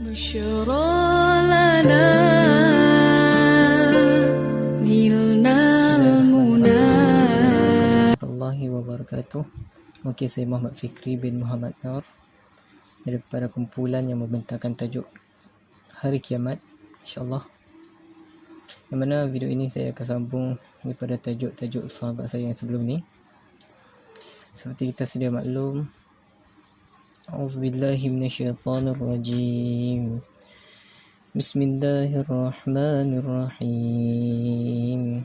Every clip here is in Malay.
بشرى لنا نلنا المنى. Warahmatullahi wabarakatuh. Okey, saya Muhammad Fikri bin Muhammad Nur daripada kumpulan yang membentangkan tajuk Hari Kiamat, insyaAllah. Yang mana video ini saya akan sambung daripada tajuk-tajuk sahabat saya yang sebelum ni. Seperti kita sedia maklum, A'udzubillahi minasyaitanirrajim. Bismillahirrahmanirrahim.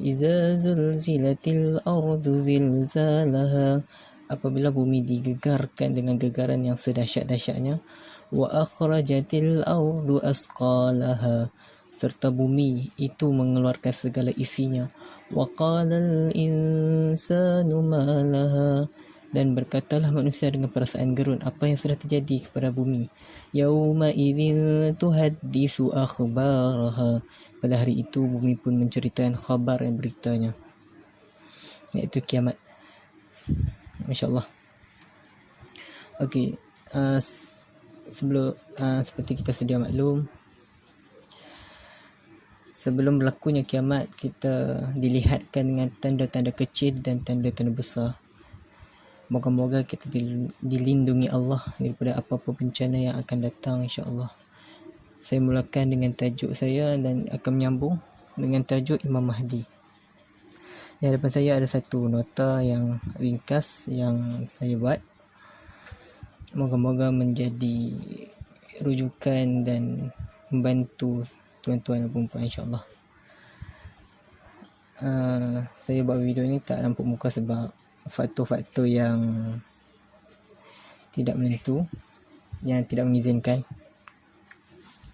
Iza zulzilatil ardu zilzalaha, apabila bumi digegarkan dengan gegaran yang sedahsyat-dahsyatnya. Wa akhrajatil ardu asqalaha, serta bumi itu mengeluarkan segala isinya. Wa qalal insanu ma laha, dan berkatalah manusia dengan perasaan gerun apa yang sudah terjadi kepada bumi. Yauma idzin tuhaddisu akhbaraha, pada hari itu bumi pun menceritakan khabar dan beritanya, iaitu kiamat, insyaAllah. Okey, sebelum seperti kita sedia maklum, sebelum berlakunya kiamat, kita dilihatkan dengan tanda-tanda kecil dan tanda-tanda besar. Moga-moga kita dilindungi Allah daripada apa-apa bencana yang akan datang, insyaAllah. Saya mulakan dengan tajuk saya dan akan menyambung dengan tajuk Imam Mahdi. Di hadapan saya ada satu nota yang ringkas yang saya buat. Moga-moga menjadi rujukan dan membantu tuan-tuan dan perempuan, insyaAllah. Saya buat video ni tak nampak muka sebab faktor-faktor yang tidak menentu, yang tidak mengizinkan.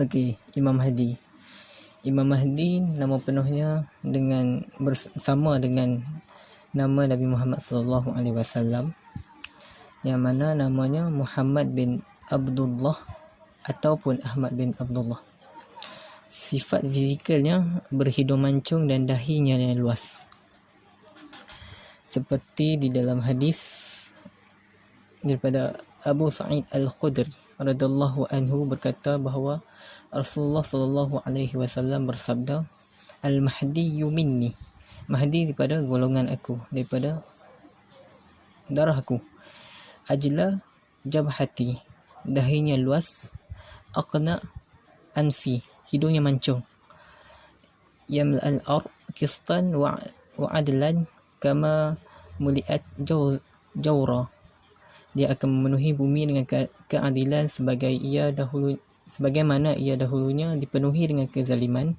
Okey, Imam Mahdi. Imam Mahdi nama penuhnya dengan bersama dengan nama Nabi Muhammad sallallahu alaihi wasallam, yang mana namanya Muhammad bin Abdullah ataupun Ahmad bin Abdullah. Sifat fizikalnya berhidung mancung dan dahinya yang luas. Seperti di dalam hadis daripada Abu Sa'id Al-Khudri radhiyallahu anhu berkata bahawa Rasulullah sallallahu alaihi wasallam bersabda, Al-Mahdi minni, Mahdi daripada golongan aku, daripada darah aku. Ajla jabhati, dahinya luas. Aqna anfi, hidungnya mancung. Yamla'al ar qistan wa adlan kama muliat jawra, dia akan memenuhi bumi dengan keadilan sebagaimana ia dahulunya dipenuhi dengan kezaliman.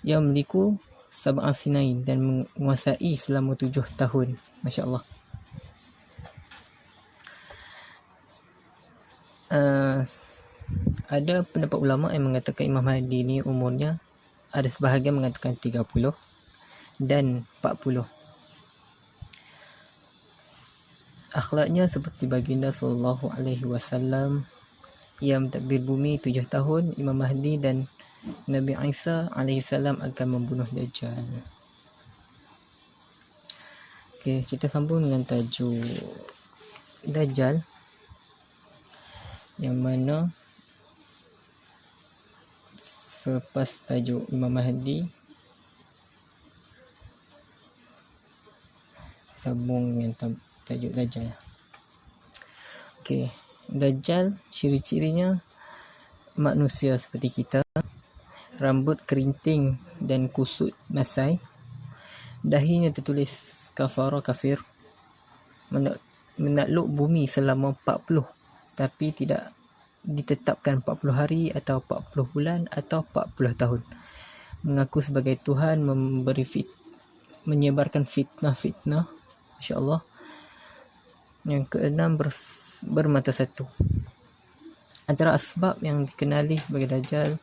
Yamliku sab'a sinain, dan menguasai selama 7 tahun. Masya-Allah. Ada pendapat ulama yang mengatakan Imam Mahdi ni umurnya, ada sebahagian mengatakan 30 dan 40. Akhlaknya seperti baginda sallallahu alaihi wasallam yang mentadbir bumi 7 tahun. Imam Mahdi dan Nabi Isa alaihi salam akan membunuh Dajjal. Okey, kita sambung dengan tajuk Dajjal, yang mana selepas tajuk Imam Mahdi sambung dengan tajuk Dajjal. Okey, Dajjal ciri-cirinya manusia seperti kita, rambut kerinting dan kusut masai, dahinya tertulis kafara kafir, menakluk bumi selama 40, tapi tidak ditetapkan 40 hari atau 40 bulan atau 40 tahun. Mengaku sebagai Tuhan, menyebarkan fitnah-fitnah, insya-Allah. Yang keenam, bermata satu. Antara asbab yang dikenali sebagai Dajjal: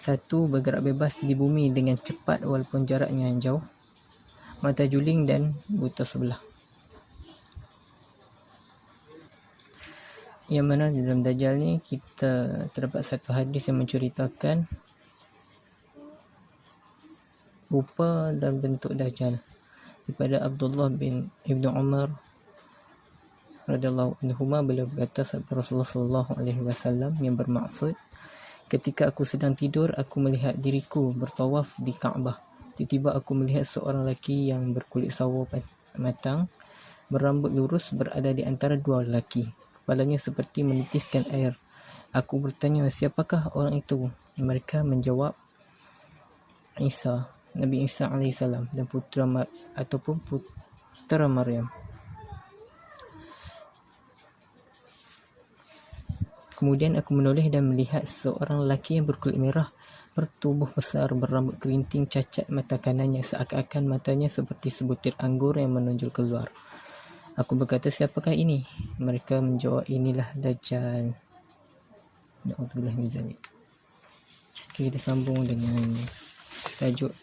1. Bergerak bebas di bumi dengan cepat walaupun jaraknya yang jauh. Mata juling dan buta sebelah. Yang mana dalam Dajjal ni kita terdapat satu hadis yang menceritakan rupa dan bentuk Dajjal daripada Abdullah bin Ibn Umar radhiyallahu anhuma, beliau berkata, sabda Rasulullah sallallahu alaihi wasallam yang bermaksud, ketika aku sedang tidur, aku melihat diriku bertawaf di Kaabah. Tiba-tiba aku melihat seorang lelaki yang berkulit sawo matang, berambut lurus, berada di antara dua lelaki. Kepalanya seperti menitiskan air. Aku bertanya, siapakah orang itu? Mereka menjawab, Nabi Isa alaihissalam dan putera Maryam. Kemudian aku menoleh dan melihat seorang lelaki yang berkulit merah, bertubuh besar, berambut kerinting, cacat mata kanannya, seakan-akan matanya seperti sebutir anggur yang menonjol keluar. Aku berkata, siapakah ini? Mereka menjawab, inilah Dajjal. Na'udzubillah min zalik. Okay, kita sambung dengan tajuk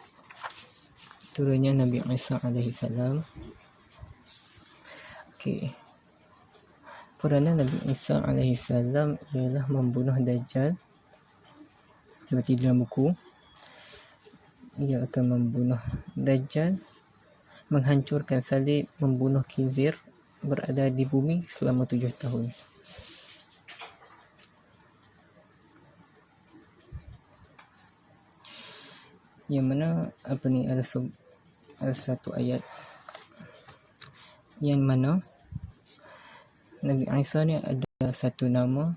turunnya Nabi Isa alaihissalam. Okay. Peranan Nabi Isa alaihissalam ialah membunuh Dajjal. Seperti dalam buku, ia akan membunuh Dajjal, menghancurkan salib, membunuh Khinzir, berada di bumi selama 7 tahun. Yang mana ada satu ayat yang mana Nabi Isa ni ada satu nama,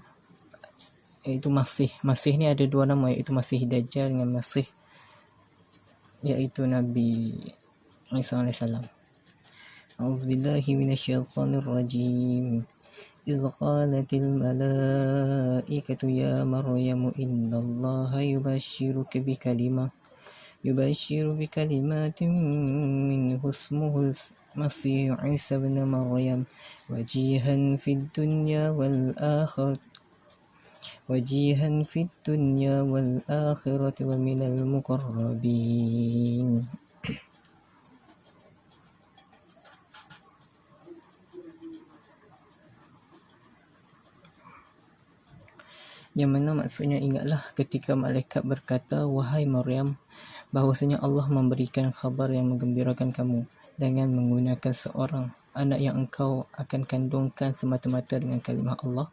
iaitu Masih. Masih ni ada dua nama, iaitu Masih Dajjal dengan Masih, iaitu Nabi Isa alaihissalam. A'udzubillahi minasyaitonirrajim. إذ قالت الملائكة يا مريم إن الله يبشرك بكلمات منه اسمه المسيح عيسى بن مريم وجيها في الدنيا والآخرة ومن المقربين. Yang mana maksudnya, ingatlah ketika malaikat berkata, wahai Maryam, bahawasanya Allah memberikan khabar yang menggembirakan kamu dengan menggunakan seorang anak yang engkau akan kandungkan semata-mata dengan kalimah Allah.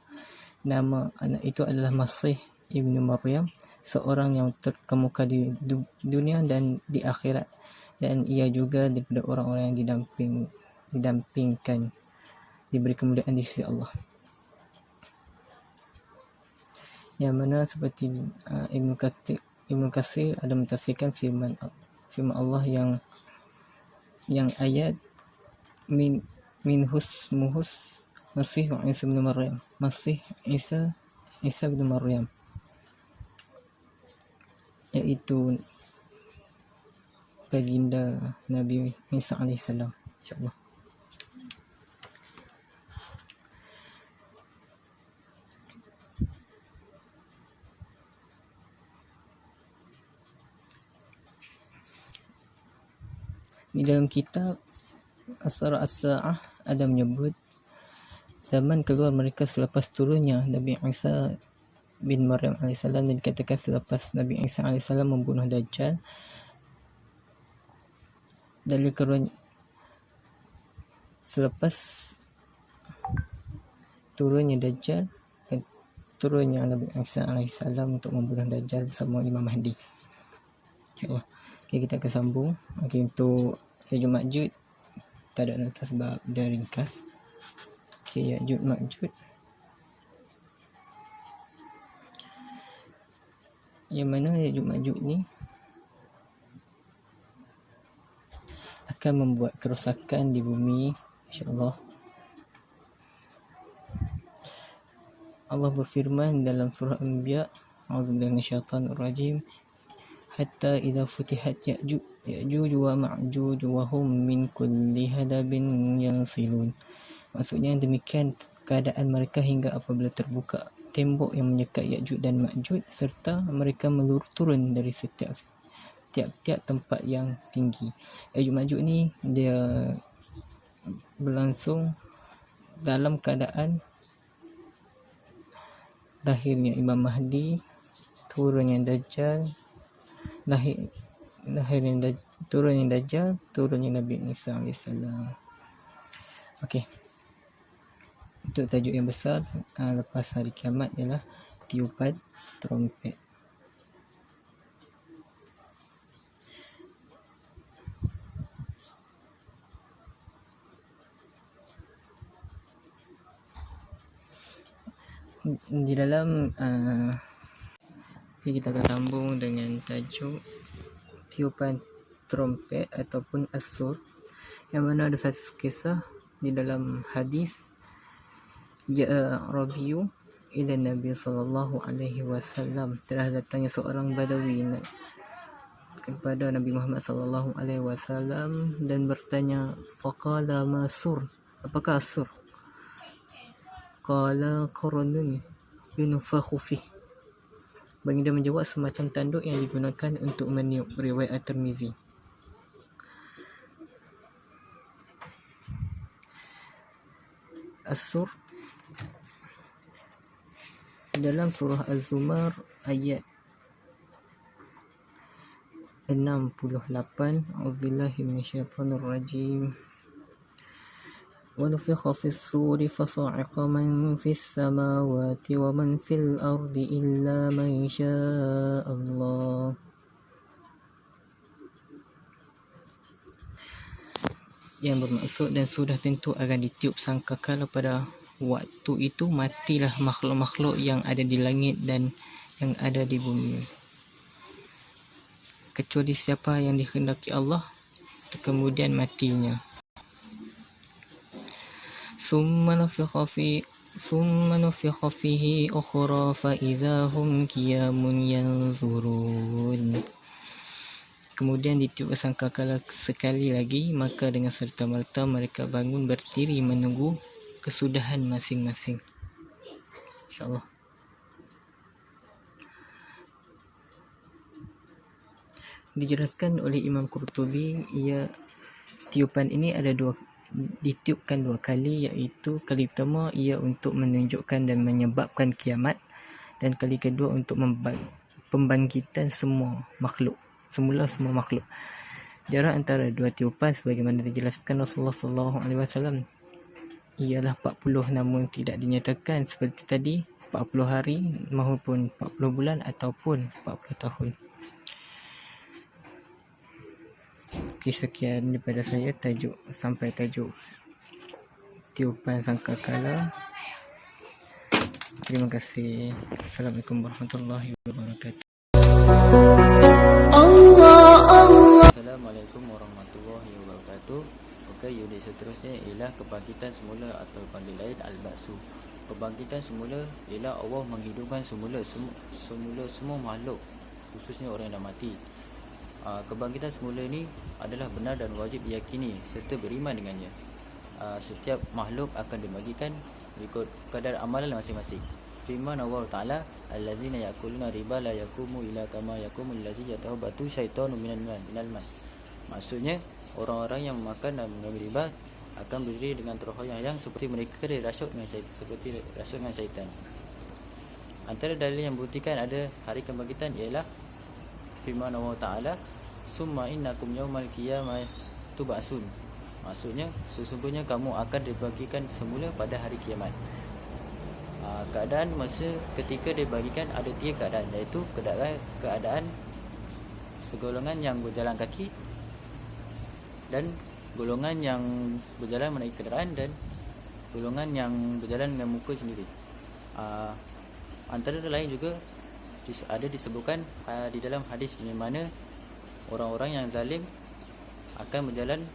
Nama anak itu adalah Masih ibnu Maryam, seorang yang terkemuka di dunia dan di akhirat, dan ia juga daripada orang-orang yang didampingkan, diberi kemuliaan di sisi Allah. Yang mana seperti Ibnu Katsir ada mentafsirkan firman Allah yang ayat minhus Masih Isa bin Maryam, Masih Isa bin Maryam, iaitu baginda Nabi Isa alaihissalam, insya-Allah. Di dalam kitab Asrar As-Sa'ah ada menyebut zaman keluar mereka selepas turunnya Nabi Isa bin Maryam alaihissalam, dan dikatakan selepas Nabi Isa alaihissalam membunuh Dajjal. Dalil keluar selepas turunnya Dajjal dan turunnya Nabi Isa alaihissalam untuk membunuh Dajjal bersama Imam Mahdi. InsyaAllah. Okay, kita akan sambung. Okay, untuk Ya'juj Ma'juj tak ada nota sebab dia ringkas. Okay, Ya'juj Ma'juj, yang mana Ya'juj Ma'juj ni akan membuat kerosakan di bumi, insya-Allah. Allah berfirman dalam surah Anbiya, a'udzubillahi minasyaitonir rajim, hatta idza futihat Ya'juj wa Ma'juj wa hum min kulli hadabin yansilun. Maksudnya demikian keadaan mereka hingga apabila terbuka tembok yang menyekat Ya'juj dan Ma'juj, serta mereka turun dari setiap tempat yang tinggi. Ya'juj Ma'juj ni dia berlangsung dalam keadaan lahirnya Imam Mahdi, turunnya Dajjal, turunnya Dajjal, turunnya Nabi Isa alaihissalam. Okey. Untuk tajuk yang besar lepas hari kiamat ialah tiupan trompet. Di dalam kita akan sambung dengan tajuk tiupan trompet ataupun as-sur, yang mana ada satu kisah di dalam hadis, ja'a Rabiu ila Nabi sallallahu alaihi wasallam, telah datangnya seorang Badawi kepada Nabi Muhammad sallallahu alaihi wasallam dan bertanya, faqala ma sur, apakah as-sur? Qala qarnun yunfakhu fih. Baginda menjawab, semacam tanduk yang digunakan untuk meniup. Riwayat At-Tirmizi. As-sur dalam surah Az-Zumar ayat 68. A'udzubillahi minasyaitonir rajim. ونفخ في الصور فصعق من في السماوات ومن في الأرض إلا من شاء الله. Yang bermaksud, dan sudah tentu akan ditiup sangkakala pada waktu itu matilah makhluk-makhluk yang ada di langit dan yang ada di bumi, kecuali siapa yang dikehendaki Allah, kemudian matinya. ثم نفخ فيه أخرى فإذا هم قيام ينظرون. Kemudian ditiup sangkakala sekali lagi, maka dengan serta-merta mereka bangun berdiri menunggu kesudahan masing-masing. InsyaAllah. Dijelaskan oleh Imam Qurtubi, tiupan ini ada ditiupkan dua kali, iaitu kali pertama ia untuk menunjukkan dan menyebabkan kiamat, dan kali kedua untuk pembangkitan semua makhluk. Jarak antara dua tiupan sebagaimana dijelaskan Rasulullah SAW ialah 40, namun tidak dinyatakan seperti tadi 40 hari maupun 40 bulan ataupun 40 tahun. Sekian daripada saya, tajuk tiupan sangkakala. Terima kasih. Assalamualaikum warahmatullahi wabarakatuh. Assalamualaikum warahmatullahi wabarakatuh. Okey, unit seterusnya ialah kebangkitan semula atau panggil lain al-ba'su. Kebangkitan semula ialah Allah menghidupkan semula semua makhluk, khususnya orang yang dah mati. Kebangkitan semula ini adalah benar dan wajib diyakini serta beriman dengannya. Setiap makhluk akan dibagikan mengikut kadar amalan masing-masing. Firman Allah Ta'ala, allazina yakuluna riba la yakumu ila kama yakumul ladzi yatahabbatu syaitanu minal mas. Maksudnya, orang-orang yang memakan dan mengambil riba akan berdiri dengan terhoyang-hoyang seperti mereka dirasuk dengan syaitan. Antara dalil yang membuktikan ada hari kebangkitan ialah firman Allah Ta'ala, summa innakum yawmal qiyamah tub'atsun. Maksudnya, sesungguhnya kamu akan dibagikan semula pada hari kiamat. Keadaan masa ketika dibagikan ada 3 keadaan, iaitu keadaan segolongan yang berjalan kaki, dan golongan yang berjalan menaiki kenderaan, dan golongan yang berjalan dengan muka sendiri. Antara lain juga ada disebutkan di dalam hadis di mana orang-orang yang zalim akan berjalan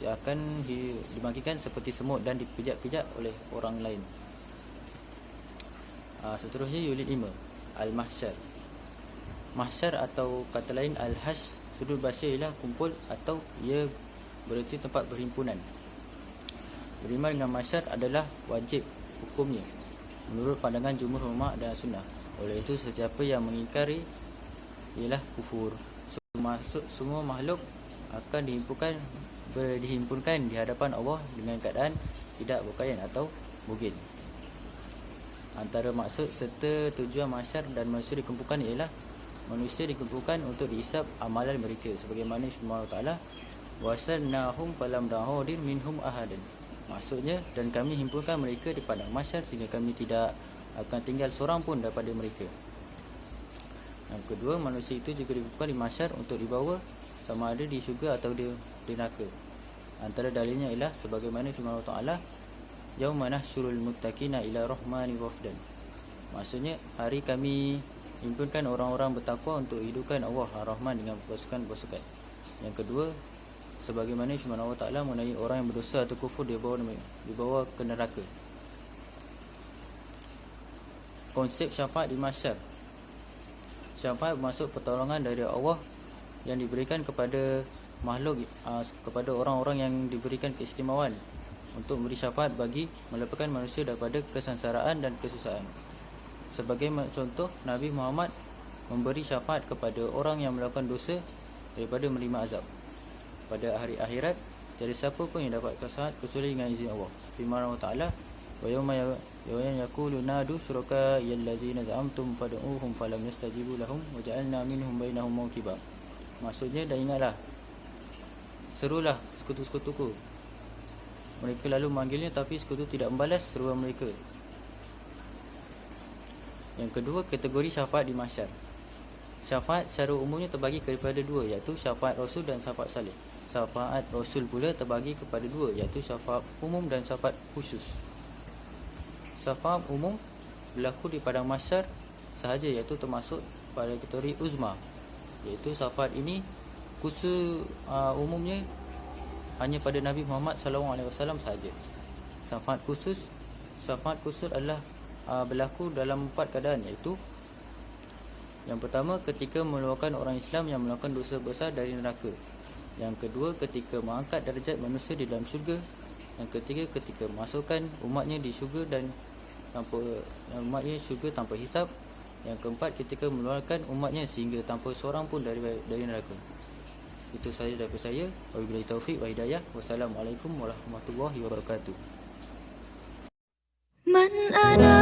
akan dibangkitkan seperti semut dan dipijak-pijak oleh orang lain. Seterusnya unit 5, al-mahsyar. Mahsyar atau kata lain al-hash, sudut bahasa ialah kumpul atau ia berarti tempat perhimpunan. Beriman dengan mahsyar adalah wajib hukumnya menurut pandangan jumhur ulama dan sunnah. Oleh itu, sesiapa yang mengingkari ialah kufur. Semua makhluk akan dihimpunkan di hadapan Allah dengan keadaan tidak berpakaian atau bugil. Antara maksud serta tujuan mahsyar dan manusia dikumpulkan ialah manusia dikumpulkan untuk dihisap amalan mereka, sebagaimana firman Allah Ta'ala, wasalnahum falam dahudir minhum ahadan. Maksudnya, dan kami himpunkan mereka di padang mahsyar sehingga kami tidak akan tinggal seorang pun daripada mereka. Yang kedua, manusia itu juga dikumpulkan di mahsyar untuk dibawa sama ada di syurga atau di neraka. Antara dalilnya ialah sebagaimana firman Allah Ta'ala, yauma nahsyurul muttaqina ila rahmani wafdan. Maksudnya, hari kami himpunkan orang-orang bertakwa untuk hidupkan Allah Ar-Rahman dengan pasukan-pasukan. Yang kedua, sebagaimana firman Allah Ta'ala mengenai orang yang berdosa atau kufur dibawa ke neraka. Konsep syafaat di mahsyar. Syafaat bermaksud pertolongan dari Allah yang diberikan kepada makhluk, kepada orang-orang yang diberikan keistimewaan untuk memberi syafaat bagi melepaskan manusia daripada kesengsaraan dan kesusahan. Sebagai contoh, Nabi Muhammad memberi syafaat kepada orang yang melakukan dosa daripada menerima azab. Pada hari akhirat, tiada siapa pun yang dapat syafaat kecuali dengan izin Allah. Firman Allah Ta'ala, wa yawma yaqulu nadu syuraka yallazina za'amtum fad'uuhum falam yastajibu lahum wa ja'alna minhum bainahum mawqiba. Maksudnya, dan ingatlah, serulah sekutu-sekutuku. Mereka lalu memanggilnya tapi sekutu tidak membalas seruan mereka. Yang kedua, kategori syafaat di mahsyar. Syafaat secara umumnya terbagi kepada dua, iaitu syafaat Rasul dan syafaat salih. Syafaat Rasul pula terbagi kepada dua, iaitu syafaat umum dan syafaat khusus. Syafaat umum berlaku di padang mahsyar sahaja, iaitu termasuk pada kategori uzma, iaitu syafaat ini khusus umumnya hanya pada Nabi Muhammad SAW sahaja. Syafaat khusus adalah berlaku dalam 4 keadaan, iaitu yang pertama, ketika mengeluarkan orang Islam yang melakukan dosa besar dari neraka. Yang kedua, ketika mengangkat darjat manusia di dalam syurga. Yang ketiga, ketika memasukkan umatnya di syurga dan umatnya syurga tanpa hisab. Yang keempat, ketika mengeluarkan umatnya sehingga tanpa seorang pun dari neraka. Itu sahaja daripada saya. Wabillahi taufiq wa hidayah. Wassalamualaikum warahmatullahi wabarakatuh. Man ana